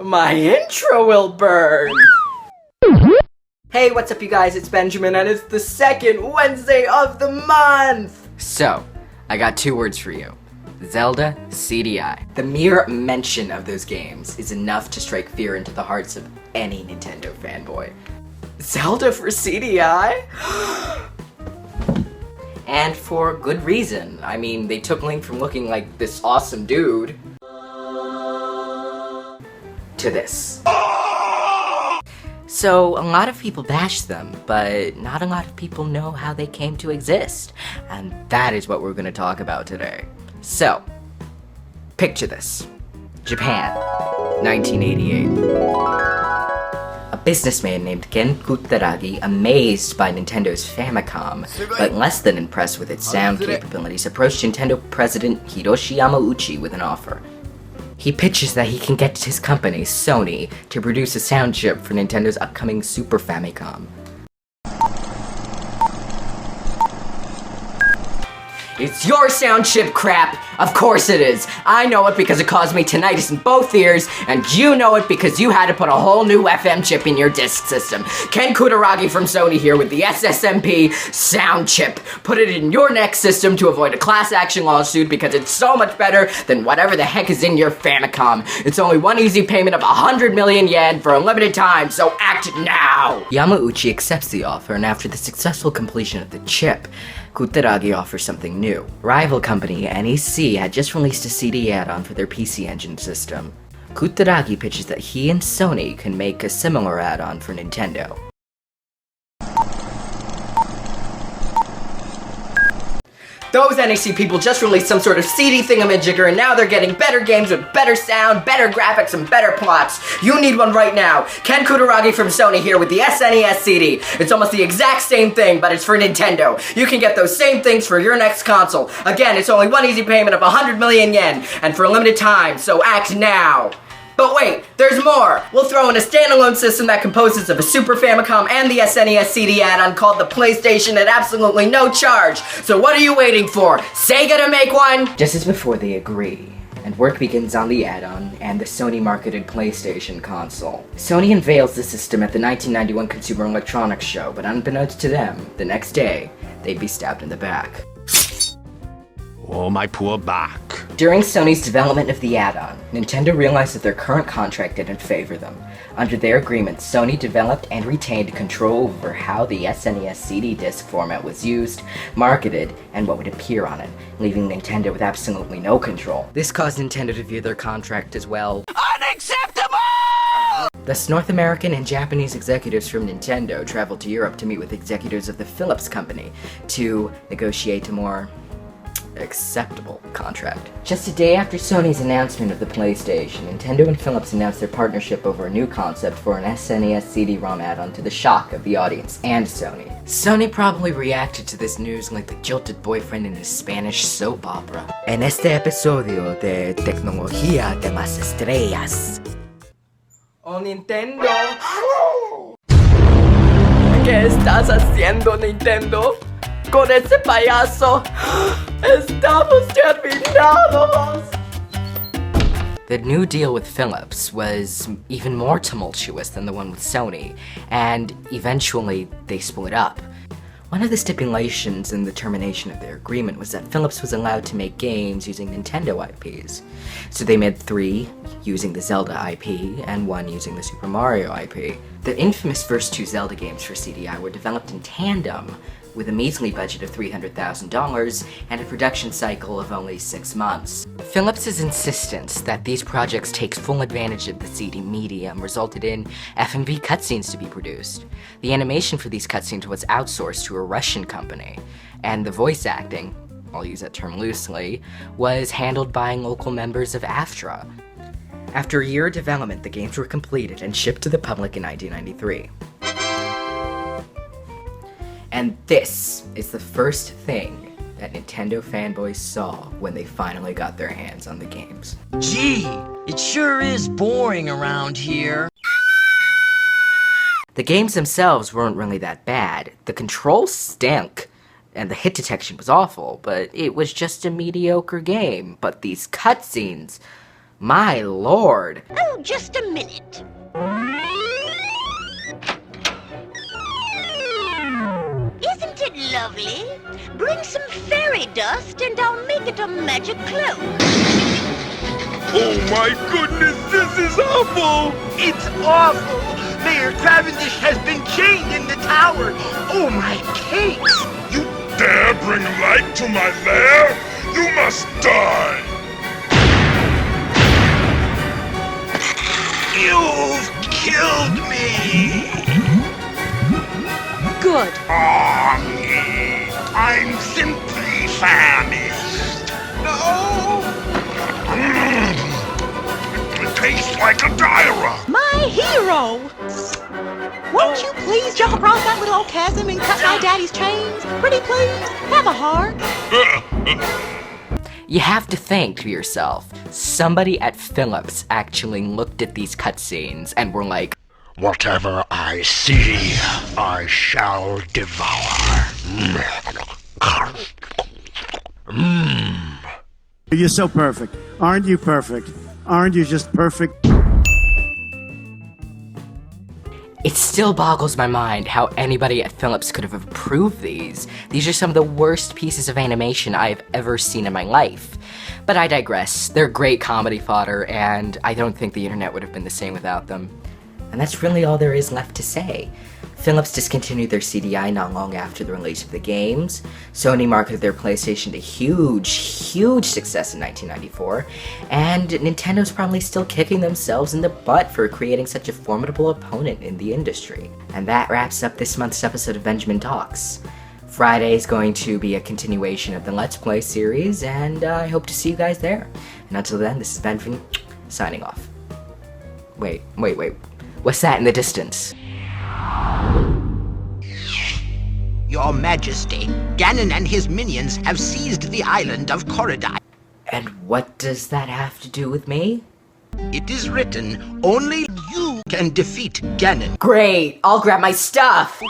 My intro will burn! Hey, what's up you guys? It's Benjamin and it's the second Wednesday of the month! So, I got two words for you. Zelda, CDI. The mere mention of those games is enough to strike fear into the hearts of any Nintendo fanboy. Zelda for CDI? And for good reason. I mean, they took Link from looking like this awesome dude to this. So, a lot of people bash them, but not a lot of people know how they came to exist. And that is what we're gonna talk about today. So, picture this. Japan, 1988. A businessman named Ken Kutaragi, amazed by Nintendo's Famicom, but less than impressed with its sound capabilities, approached Nintendo president Hiroshi Yamauchi with an offer. He pitches that he can get his company, Sony, to produce a sound chip for Nintendo's upcoming Super Famicom. It's your sound chip, crap! Of course it is! I know it because it caused me tinnitus in both ears, and you know it because you had to put a whole new FM chip in your disk system. Ken Kutaragi from Sony here with the SSMP sound chip. Put it in your next system to avoid a class action lawsuit because it's so much better than whatever the heck is in your Famicom. It's only one easy payment of 100 million yen for a limited time, so act now! Yamauchi accepts the offer, and after the successful completion of the chip, Kutaragi offers something new. Rival company NEC had just released a CD add-on for their PC Engine system. Kutaragi pitches that he and Sony can make a similar add-on for Nintendo. Those NEC people just released some sort of CD thingamajigger and now they're getting better games with better sound, better graphics, and better plots. You need one right now. Ken Kutaragi from Sony here with the SNES-CD. It's almost the exact same thing, but it's for Nintendo. You can get those same things for your next console. Again, it's only one easy payment of 100 million yen, and for a limited time, so act now. But wait, there's more! We'll throw in a standalone system that composes of a Super Famicom and the SNES-CD add-on called the PlayStation at absolutely no charge. So what are you waiting for? Sega to make one? Just as before they agree, and work begins on the add-on and the Sony-marketed PlayStation console. Sony unveils the system at the 1991 Consumer Electronics Show, but unbeknownst to them, the next day, they'd be stabbed in the back. Oh, my poor back. During Sony's development of the add-on, Nintendo realized that their current contract didn't favor them. Under their agreement, Sony developed and retained control over how the SNES-CD disc format was used, marketed, and what would appear on it, leaving Nintendo with absolutely no control. This caused Nintendo to view their contract as well unacceptable! Thus, North American and Japanese executives from Nintendo traveled to Europe to meet with executives of the Philips company to negotiate a more acceptable contract. Just a day after Sony's announcement of the PlayStation, Nintendo and Philips announced their partnership over a new concept for an SNES CD-ROM add-on to the shock of the audience and Sony. Sony probably reacted to this news like the jilted boyfriend in a Spanish soap opera. En este episodio de Tecnología de las Estrellas. Oh, Nintendo. ¿Qué estás haciendo, Nintendo? Con ese payaso, estamos terminados! The new deal with Philips was even more tumultuous than the one with Sony, and eventually they split up. One of the stipulations in the termination of their agreement was that Philips was allowed to make games using Nintendo IPs. So they made 3 using the Zelda IP, and 1 using the Super Mario IP. The infamous first 2 Zelda games for CDI were developed in tandem, with a measly budget of $300,000 and a production cycle of only 6 months. Philips' insistence that these projects take full advantage of the CD medium resulted in FMV cutscenes to be produced. The animation for these cutscenes was outsourced to a Russian company, and the voice acting, I'll use that term loosely, was handled by local members of AFTRA. After a year of development, the games were completed and shipped to the public in 1993. And this is the first thing that Nintendo fanboys saw when they finally got their hands on the games. Gee, it sure is boring around here. The games themselves weren't really that bad. The controls stank, and the hit detection was awful, but it was just a mediocre game. But these cutscenes, My lord. Oh, just a minute. Isn't it lovely? Bring some fairy dust and I'll make it a magic cloak. Oh my goodness, this is awful! It's awful! Mayor Cavendish has been chained in the tower! Oh, my cakes! You dare bring light to my lair? You must die! You've killed me! Good. I'm simply famished. No! It tastes like a diarrhea. My hero! Won't you please jump across that little old chasm and cut my daddy's chains? Pretty please? Have a heart. You have to think to yourself, somebody at Philips actually looked at these cutscenes and were like, Whatever I see, I shall devour. You're so perfect. Aren't you perfect? Aren't you just perfect? it still boggles my mind how anybody at Philips could have approved these. These are some of the worst pieces of animation I've ever seen in my life. But I digress. They're great comedy fodder, and I don't think the internet would have been the same without them. And that's really all there is left to say. Philips discontinued their CDI not long after the release of the games. Sony marketed their PlayStation to huge success in 1994. And Nintendo's probably still kicking themselves in the butt for creating such a formidable opponent in the industry. And that wraps up this month's episode of Benjamin Talks. Friday is going to be a continuation of the Let's Play series, and I hope to see you guys there. And until then, this is Benjamin, signing off. Wait. What's that in the distance? Your Majesty, Ganon and his minions have seized the island of Corridai. And what does that have to do with me? It is written, only you can defeat Ganon. Great! I'll grab my stuff!